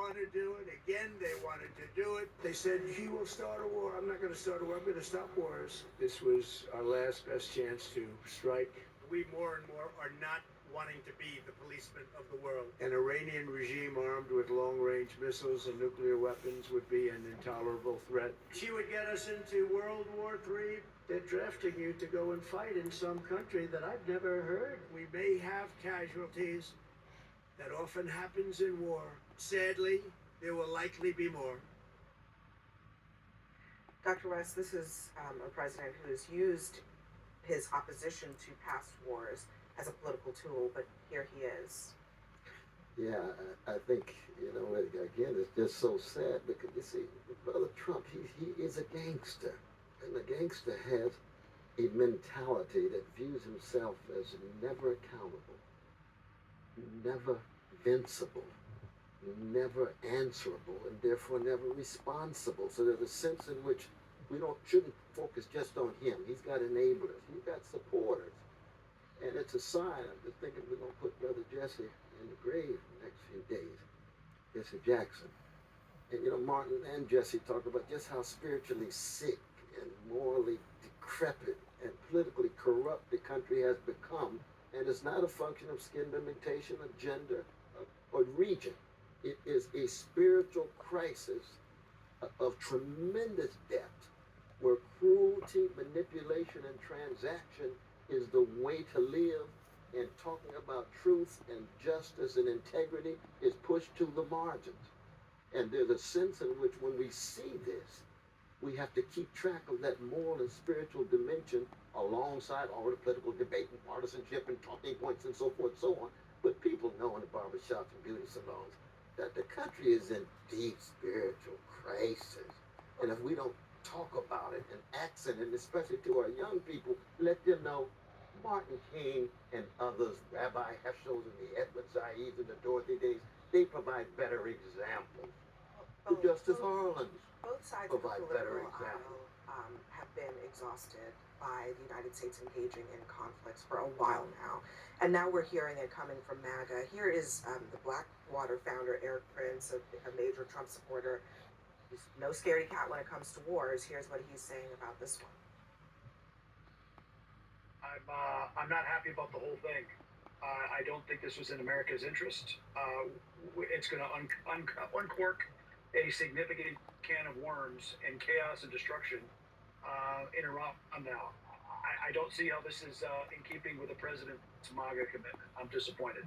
want to do it. Again, they wanted to do it. They said, he will start a war. I'm not going to start a war. I'm going to stop wars. This was our last best chance to strike. We more and more are not wanting to be the policemen of the world. An Iranian regime armed with long-range missiles and nuclear weapons would be an intolerable threat. She would get us into World War III. They're drafting you to go and fight in some country that I've never heard. We may have casualties. That often happens in war. Sadly, there will likely be more. Dr. West, this is a president who has used his opposition to past wars as a political tool, but here he is. Yeah, I think, again, it's just so sad because you see, Brother Trump, he is a gangster. And the gangster has a mentality that views himself as never accountable, never vincible, never answerable, and therefore never responsible. So there's a sense in which we shouldn't focus just on him. He's got enablers, he's got supporters. And it's a sign. I'm just thinking we're going to put Brother Jesse in the grave in the next few days, Jesse Jackson. And Martin and Jesse talk about just how spiritually sick and morally decrepit and politically corrupt the country has become. And it's not a function of skin pigmentation, of gender, or region. It is a spiritual crisis of tremendous depth where cruelty, manipulation, and transaction is the way to live, and talking about truth and justice and integrity is pushed to the margins. And there's a sense in which when we see this, we have to keep track of that moral and spiritual dimension alongside all the political debate and partisanship and talking points and so forth and so on. But people know in the barbershops and beauty salons that the country is in deep spiritual crisis. And if we don't talk about it and accent it, especially to our young people, let them know Martin King and others, Rabbi Heschels and the Edward Zaids and the Dorothy Days, they provide better examples. The Justice Harlans Both sides provide of the better political examples. aisle have been exhausted by the United States engaging in conflicts for a while now. And now we're hearing it coming from MAGA. Here is the Blackwater founder, Eric Prince, a major Trump supporter. He's no scaredy cat when it comes to wars. Here's what he's saying about this one. I'm not happy about the whole thing. I don't think this was in America's interest. It's going to uncork a significant can of worms and chaos and destruction in Iran now. I don't see how this is in keeping with the president's MAGA commitment. I'm disappointed.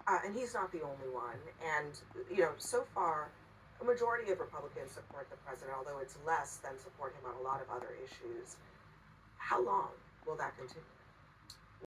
And he's not the only one. And, so far, a majority of Republicans support the president, although it's less than support him on a lot of other issues. How long will that continue?